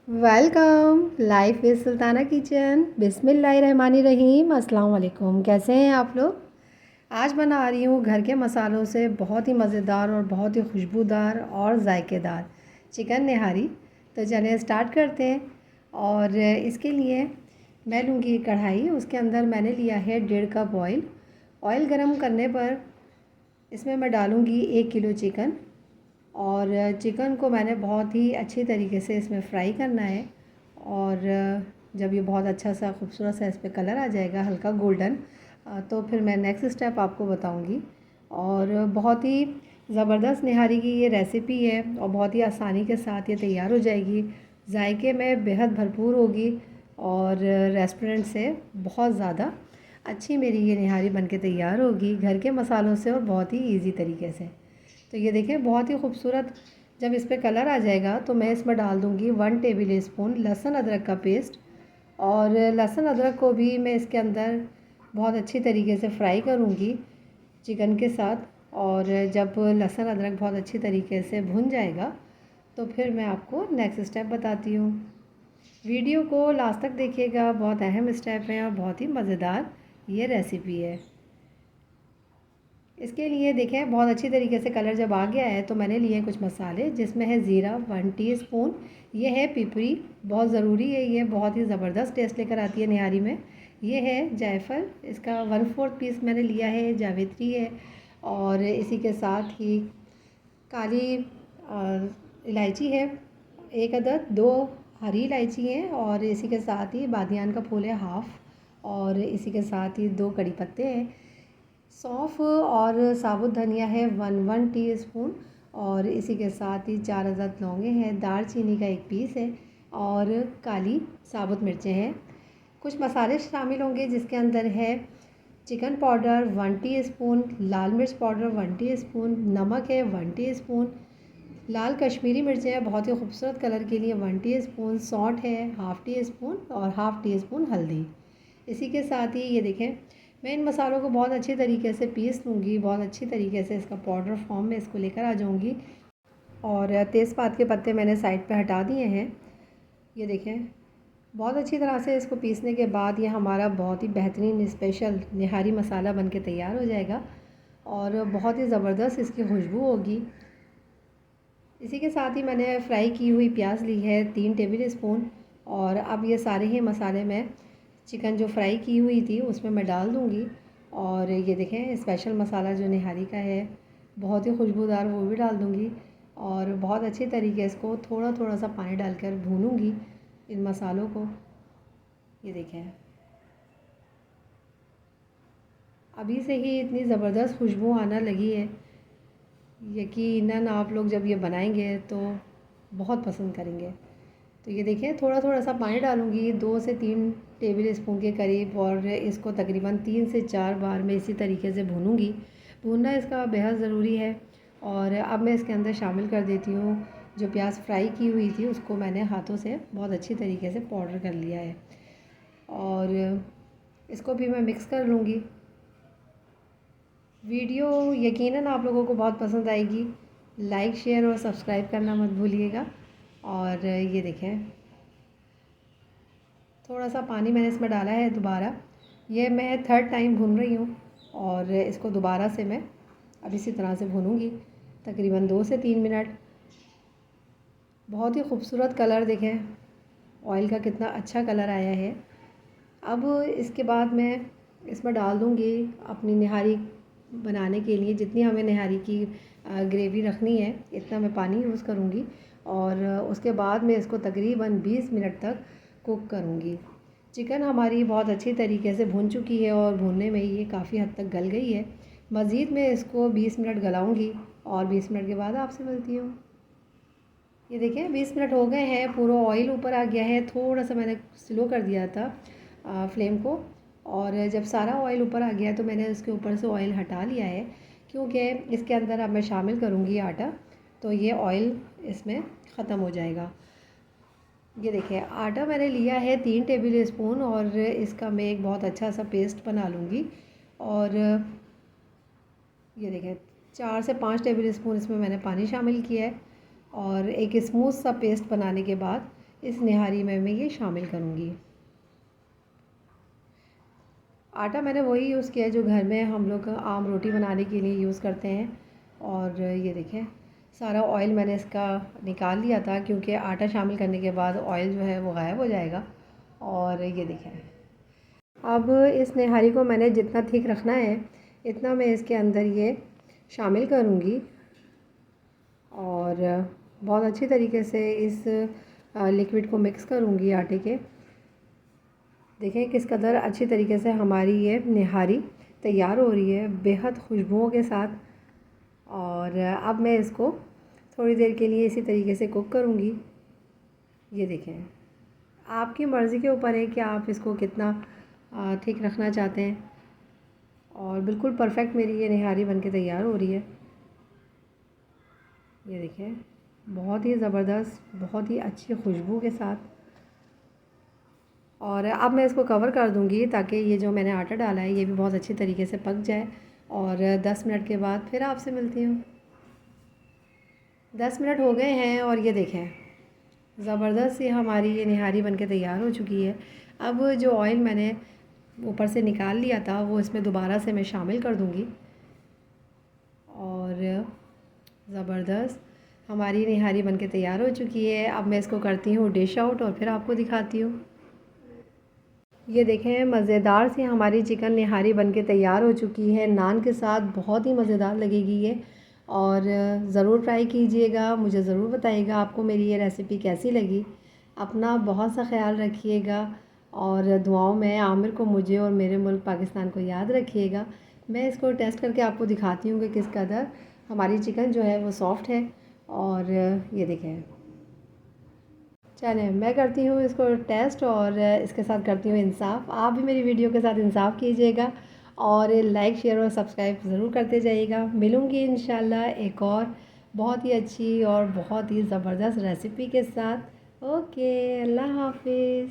Welcome life is Sultana kitchen. बिस्मिल्लाहिर्रहमानिर्रहीम। अस्सलाम वालेकुम। कैसे हैं आप लोग। आज बना रही हूँ घर के मसालों से बहुत ही मज़ेदार और बहुत ही खुशबूदार और जायकेदार चिकन निहारी। तो चलिए स्टार्ट करते हैं। और इसके लिए मैं लूँगी कढ़ाई। उसके अंदर मैंने लिया है 1.5 कप ऑयल। ऑयल गरम करने पर इसमें मैं डालूँगी 1 किलो चिकन। और चिकन को मैंने बहुत ही अच्छी तरीके से इसमें फ्राई करना है। और जब ये बहुत अच्छा सा खूबसूरत सा इस पर कलर आ जाएगा हल्का गोल्डन, तो फिर मैं नेक्स्ट स्टेप आपको बताऊंगी। और बहुत ही ज़बरदस्त निहारी की ये रेसिपी है और बहुत ही आसानी के साथ ये तैयार हो जाएगी। जायके में बेहद भरपूर होगी और रेस्टोरेंट से बहुत ज़्यादा अच्छी मेरी ये निहारी बनके तैयार होगी घर के मसालों से और बहुत ही इजी तरीके से। तो ये देखिए बहुत ही खूबसूरत जब इस पर कलर आ जाएगा तो मैं इसमें डाल दूँगी 1 टेबल स्पून लहसुन अदरक का पेस्ट। और लहसुन अदरक को भी मैं इसके अंदर बहुत अच्छी तरीके से फ्राई करूँगी चिकन के साथ। और जब लहसुन अदरक बहुत अच्छी तरीके से भुन जाएगा तो फिर मैं आपको नेक्स्ट स्टेप बताती हूँ। वीडियो को लास्ट तक देखिएगा, बहुत अहम स्टेप है और बहुत ही मज़ेदार ये रेसिपी है। इसके लिए देखें बहुत अच्छी तरीके से कलर जब आ गया है तो मैंने लिए कुछ मसाले, जिसमें है ज़ीरा 1 टीस्पून, ये है पिपरी, बहुत ज़रूरी है, ये बहुत ही ज़बरदस्त टेस्ट लेकर आती है निहारी में। ये है जायफल, इसका 1/4 पीस मैंने लिया है, जावित्री है। और इसी के साथ ही काली इलायची है 1 अदद, 2 हरी इलायची हैं, और इसी के साथ ही बादियान का फूल है हाफ़, और इसी के साथ ही 2 कड़ी पत्ते हैं। सौंफ और साबुत धनिया है 1 टीस्पून, और इसी के साथ ही 4 अदद लौंगे हैं, दालचीनी का 1 पीस है, और काली साबुत मिर्चें हैं। कुछ मसाले शामिल होंगे जिसके अंदर है चिकन पाउडर 1 टीस्पून, लाल मिर्च पाउडर 1 टीस्पून, नमक है 1 टीस्पून, लाल कश्मीरी मिर्चें हैं बहुत ही खूबसूरत कलर के लिए 1 टीस्पून, सौंठ है हाफ़ टी स्पून, और हाफ़ टी स्पून हल्दी। इसी के साथ ही ये देखें मैं इन मसालों को बहुत अच्छी तरीके से पीस लूँगी, बहुत अच्छी तरीके से इसका पाउडर फॉर्म में इसको लेकर आ जाऊँगी। और तेज़पात के पत्ते मैंने साइड पे हटा दिए हैं। ये देखें बहुत अच्छी तरह से इसको पीसने के बाद ये हमारा बहुत ही बेहतरीन स्पेशल निहारी मसाला बन के तैयार हो जाएगा और बहुत ही ज़बरदस्त इसकी खुशबू होगी। इसी के साथ ही मैंने फ्राई की हुई प्याज ली है 3 टेबल स्पून, और अब ये सारे ही मसाले मैं चिकन जो फ्राई की हुई थी उसमें मैं डाल दूँगी। और ये देखें स्पेशल मसाला जो निहारी का है बहुत ही खुशबूदार, वो भी डाल दूँगी। और बहुत अच्छी तरीके से इसको थोड़ा थोड़ा सा पानी डालकर भूनूँगी इन मसालों को। ये देखें अभी से ही इतनी ज़बरदस्त खुशबू आना लगी है, यकीनन आप लोग जब ये बनाएंगे तो बहुत पसंद करेंगे। तो ये देखिए थोड़ा थोड़ा सा पानी डालूँगी 2 से 3 टेबल स्पून के करीब, और इसको तकरीबन 3 से 4 बार मैं इसी तरीके से भूनूँगी। भूनना इसका बेहद ज़रूरी है। और अब मैं इसके अंदर शामिल कर देती हूँ जो प्याज फ्राई की हुई थी, उसको मैंने हाथों से बहुत अच्छी तरीके से पाउडर कर लिया है, और इसको भी मैं मिक्स कर लूँगी। वीडियो यकीनन आप लोगों को बहुत पसंद आएगी। लाइक शेयर और सब्सक्राइब करना मत भूलिएगा। और ये देखें थोड़ा सा पानी मैंने इसमें डाला है दोबारा, ये मैं थर्ड टाइम भून रही हूँ, और इसको दोबारा से मैं अब इसी तरह से भूनूँगी तकरीबन 2 से 3 मिनट। बहुत ही खूबसूरत कलर देखें, ऑयल का कितना अच्छा कलर आया है। अब इसके बाद मैं इसमें डाल दूँगी अपनी निहारी बनाने के लिए जितनी हमें निहारी की ग्रेवी रखनी है इतना मैं पानी यूज़ करूँगी, और उसके बाद मैं इसको तकरीबन 20 मिनट तक कुक करूँगी। चिकन हमारी बहुत अच्छी तरीके से भुन चुकी है और भुनने में ये काफ़ी हद तक गल गई है। मज़ीद मैं इसको 20 मिनट गलाऊँगी और 20 मिनट के बाद आपसे मिलती हूँ। ये देखिए 20 मिनट हो गए हैं, पूरा ऑयल ऊपर आ गया है। थोड़ा सा मैंने स्लो कर दिया था फ्लेम को, और जब सारा ऑयल ऊपर आ गया तो मैंने इसके ऊपर से ऑयल हटा लिया है, क्योंकि इसके अंदर अब मैं शामिल करूँगी आटा, तो ये ऑयल इसमें ख़त्म हो जाएगा। ये देखिए आटा मैंने लिया है 3 टेबल स्पून, और इसका मैं एक बहुत अच्छा सा पेस्ट बना लूँगी। और ये देखें 4 से 5 टेबल स्पून इसमें मैंने पानी शामिल किया है, और एक स्मूथ सा पेस्ट बनाने के बाद इस निहारी में मैं ये शामिल करूँगी। आटा मैंने वही यूज़ किया है जो घर में हम लोग आम रोटी बनाने के लिए यूज़ करते हैं। और ये देखें, सारा ऑयल मैंने इसका निकाल लिया था, क्योंकि आटा शामिल करने के बाद ऑयल जो है वो गायब हो जाएगा। और ये देखें, अब इस निहारी को मैंने जितना थिक रखना है इतना मैं इसके अंदर ये शामिल करूँगी और बहुत अच्छी तरीके से इस लिक्विड को मिक्स करूँगी आटे के। देखें किस कदर अच्छी तरीके से हमारी ये निहारी तैयार हो रही है, बेहद खुशबुओं के साथ। और अब मैं इसको थोड़ी देर के लिए इसी तरीके से कुक करूँगी। ये देखें, आपकी मर्ज़ी के ऊपर है कि आप इसको कितना ठीक रखना चाहते हैं। और बिल्कुल परफेक्ट मेरी ये निहारी बनके तैयार हो रही है। ये देखें, बहुत ही ज़बरदस्त, बहुत ही अच्छी खुशबू के साथ। और अब मैं इसको कवर कर दूंगी ताकि ये जो मैंने आटा डाला है ये भी बहुत अच्छी तरीके से पक जाए। और 10 मिनट के बाद फिर आपसे मिलती हूँ। 10 मिनट हो गए हैं और ये देखें, ज़बरदस्त सी हमारी ये निहारी बनके तैयार हो चुकी है। अब जो ऑयल मैंने ऊपर से निकाल लिया था वो इसमें दोबारा से मैं शामिल कर दूँगी। और ज़बरदस्त हमारी निहारी बनके तैयार हो चुकी है। अब मैं इसको करती हूँ डिश आउट और फिर आपको दिखाती हूँ। ये देखें, मज़ेदार सी हमारी चिकन निहारी बनके तैयार हो चुकी है। नान के साथ बहुत ही मज़ेदार लगेगी ये। और ज़रूर ट्राई कीजिएगा, मुझे ज़रूर बताइएगा आपको मेरी ये रेसिपी कैसी लगी। अपना बहुत सा ख्याल रखिएगा और दुआओं में आमिर को, मुझे और मेरे मुल्क पाकिस्तान को याद रखिएगा। मैं इसको टेस्ट करके आपको दिखाती हूँ कि किस कदर हमारी चिकन जो है वो सॉफ़्ट है। और ये देखें, चलें मैं करती हूँ इसको टेस्ट और इसके साथ करती हूँ इंसाफ। आप भी मेरी वीडियो के साथ इंसाफ कीजिएगा और लाइक शेयर और सब्सक्राइब ज़रूर करते जाइएगा। मिलूँगी इंशाल्लाह एक और बहुत ही अच्छी और बहुत ही ज़बरदस्त रेसिपी के साथ। ओके, अल्लाह हाफिज़।